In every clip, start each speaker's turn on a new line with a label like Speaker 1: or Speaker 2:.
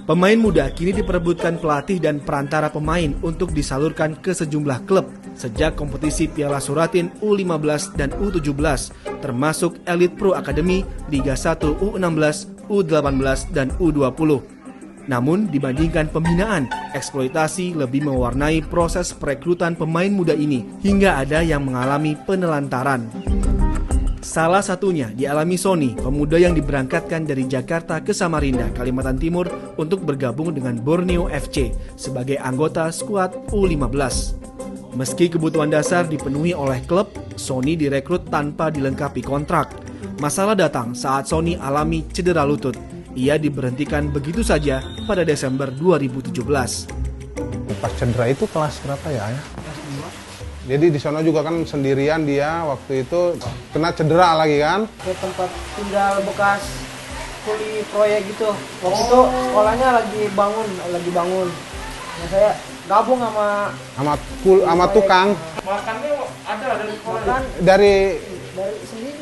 Speaker 1: Pemain muda kini diperebutkan pelatih dan perantara pemain untuk disalurkan ke sejumlah klub sejak kompetisi Piala Suratin U15 dan U17, termasuk Elite Pro Academy, Liga 1 U16, U18, dan U20. Namun dibandingkan pembinaan, eksploitasi lebih mewarnai proses perekrutan pemain muda ini hingga ada yang mengalami penelantaran. Salah satunya dialami Sony, pemuda yang diberangkatkan dari Jakarta ke Samarinda, Kalimantan Timur untuk bergabung dengan Borneo FC sebagai anggota skuad U15. Meski kebutuhan dasar dipenuhi oleh klub, Sony direkrut tanpa dilengkapi kontrak. Masalah datang saat Sony alami cedera lutut. Ia diberhentikan begitu saja pada Desember 2017.
Speaker 2: Pas cedera itu kelas berapa ya? Jadi di sana juga kan sendirian dia waktu itu kena cedera lagi kan?
Speaker 3: Ke tempat tinggal bekas kuli proyek gitu. Waktu itu sekolahnya lagi bangun. Nah, saya gabung sama
Speaker 2: tukang.
Speaker 3: Makannya ada dari sekolah. Makan
Speaker 2: Dari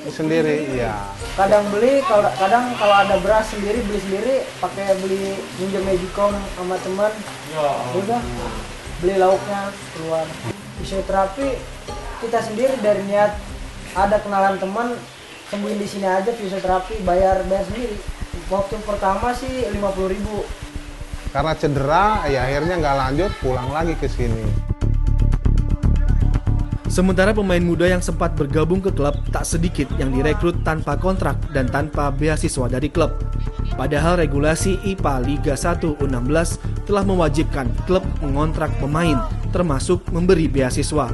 Speaker 3: sendiri.
Speaker 2: Iya.
Speaker 3: Kadang beli, kadang kalau ada beras beli sendiri, pakai beli minjem Magicom sama teman. Ya. Udah beli lauknya keluar. Fisioterapi kita sendiri dari niat ada kenalan teman, sembuhin di sini aja fisioterapi, bayar sendiri. Waktu pertama sih 50.000.
Speaker 2: Karena cedera ya akhirnya nggak lanjut, pulang lagi ke sini.
Speaker 1: Sementara pemain muda yang sempat bergabung ke klub tak sedikit yang direkrut tanpa kontrak dan tanpa beasiswa dari klub. Padahal regulasi IPA Liga 1 U16 telah mewajibkan klub mengontrak pemain, termasuk memberi beasiswa.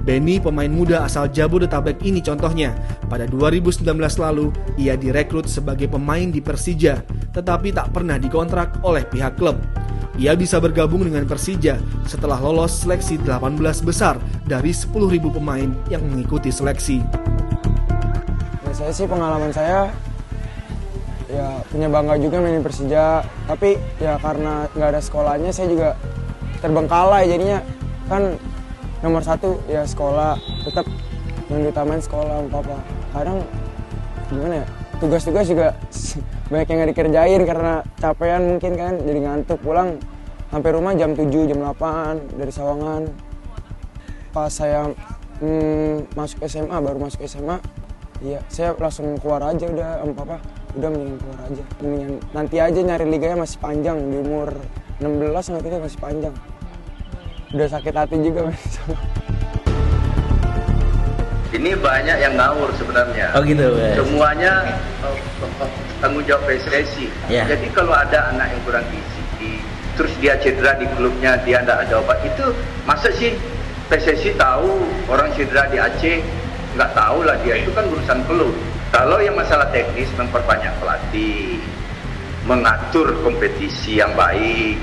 Speaker 1: Benny, pemain muda asal Jabodetabek ini contohnya. Pada 2019 lalu, ia direkrut sebagai pemain di Persija, tetapi tak pernah dikontrak oleh pihak klub. Ia bisa bergabung dengan Persija setelah lolos seleksi 18 besar dari 10.000 pemain yang mengikuti seleksi.
Speaker 4: Ya, saya sih pengalaman saya ya punya bangga juga main di Persija, tapi ya karena nggak ada sekolahnya saya juga terbengkalai jadinya. Kan nomor satu ya sekolah, tetap yang diutamain sekolah sama papa. Kadang gimana ya, tugas-tugas juga banyak yang nggak dikerjain karena capean mungkin kan, jadi ngantuk, pulang sampai rumah jam 7, jam 8 dari Sawangan. Pas saya masuk SMA, baru masuk SMA, ya saya langsung keluar aja udah sama papa. Udah mendingan keluar aja, mendingan nanti aja nyari liganya masih panjang, di umur 16 nanti masih panjang. Udah sakit hati juga mas.
Speaker 5: Ini banyak yang ngawur sebenarnya.
Speaker 6: Oh gitu.
Speaker 5: Semuanya tanggung jawab PSSI.
Speaker 6: Yeah.
Speaker 5: Jadi kalau ada anak yang kurang gizi, terus dia cedera di klubnya, dia tidak ada obat, itu masa sih PSSI tahu orang cedera di Aceh? Nggak tahu lah dia, itu kan urusan klub. Kalau yang masalah teknis, memperbanyak pelatih, mengatur kompetisi yang baik,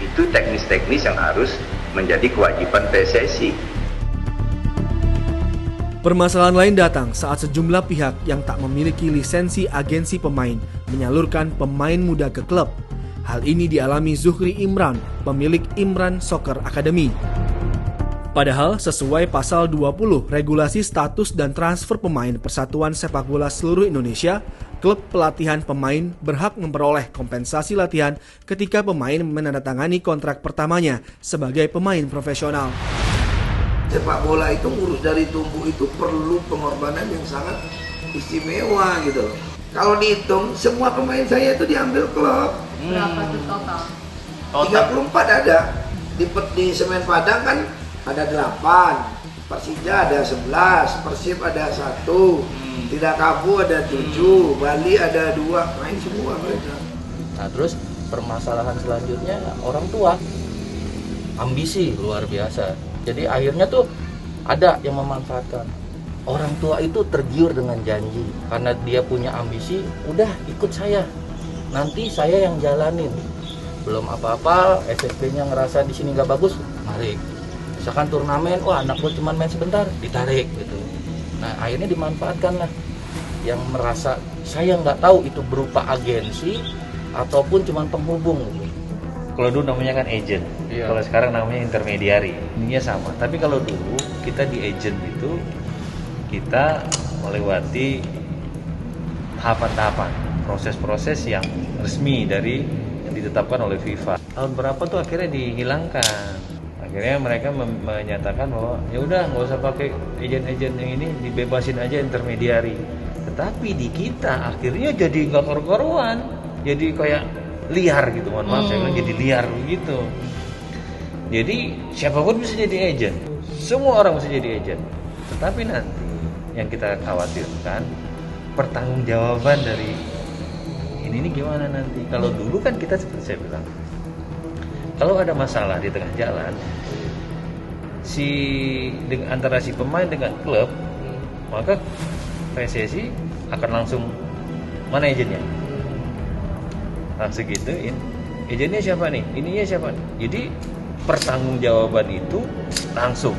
Speaker 5: itu teknis-teknis yang harus menjadi kewajiban PSSI.
Speaker 1: Permasalahan lain datang saat sejumlah pihak yang tak memiliki lisensi agensi pemain menyalurkan pemain muda ke klub. Hal ini dialami Zuhri Imran, pemilik Imran Soccer Academy. Padahal sesuai pasal 20 regulasi status dan transfer pemain Persatuan Sepak Bola Seluruh Indonesia, klub pelatihan pemain berhak memperoleh kompensasi latihan ketika pemain menandatangani kontrak pertamanya sebagai pemain profesional.
Speaker 7: Sepak bola itu ngurus dari tumbuh itu perlu pengorbanan yang sangat istimewa gitu loh. Kalau dihitung semua pemain saya itu diambil klub.
Speaker 8: Berapa tuh total?
Speaker 7: 34 ada. Di Semen Padang kan ada 8, Persija ada 11, Persib ada 1, Tidakabu ada 7, Bali ada 2, main semua mereka.
Speaker 6: Nah terus permasalahan selanjutnya orang tua, ambisi luar biasa. Jadi akhirnya tuh ada yang memanfaatkan. Orang tua itu tergiur dengan janji, karena dia punya ambisi, udah ikut saya, nanti saya yang jalanin. Belum apa-apa, SSB-nya ngerasa di sini nggak bagus, tarik. Misalkan turnamen, wah anak gue cuma main sebentar, ditarik gitu. Nah akhirnya dimanfaatkan lah yang merasa saya nggak tahu itu berupa agensi ataupun cuma penghubung gitu.
Speaker 9: Kalau dulu namanya kan agent, kalau sekarang namanya intermediary, ininya sama. Tapi kalau dulu kita di agent itu kita melewati tahapan-tahapan, proses-proses yang resmi dari ditetapkan oleh FIFA. Tahun berapa tuh akhirnya dihilangkan. Akhirnya mereka menyatakan bahwa ya udah nggak usah pakai agen-agen yang ini, dibebasin aja intermediari. Tetapi di kita akhirnya jadi nggak karu-karuan, jadi kayak liar gitu, mohon maaf saya bilang jadi liar gitu. Jadi siapapun bisa jadi agen, semua orang bisa jadi agen. Tetapi nanti yang kita khawatirkan pertanggungjawaban dari ini gimana nanti. Kalau dulu kan kita seperti saya bilang, kalau ada masalah di tengah jalan, antara si pemain dengan klub, maka PSSI akan langsung mana agennya, langsung gituin agennya siapa nih, ininya siapa nih. Jadi pertanggungjawaban itu langsung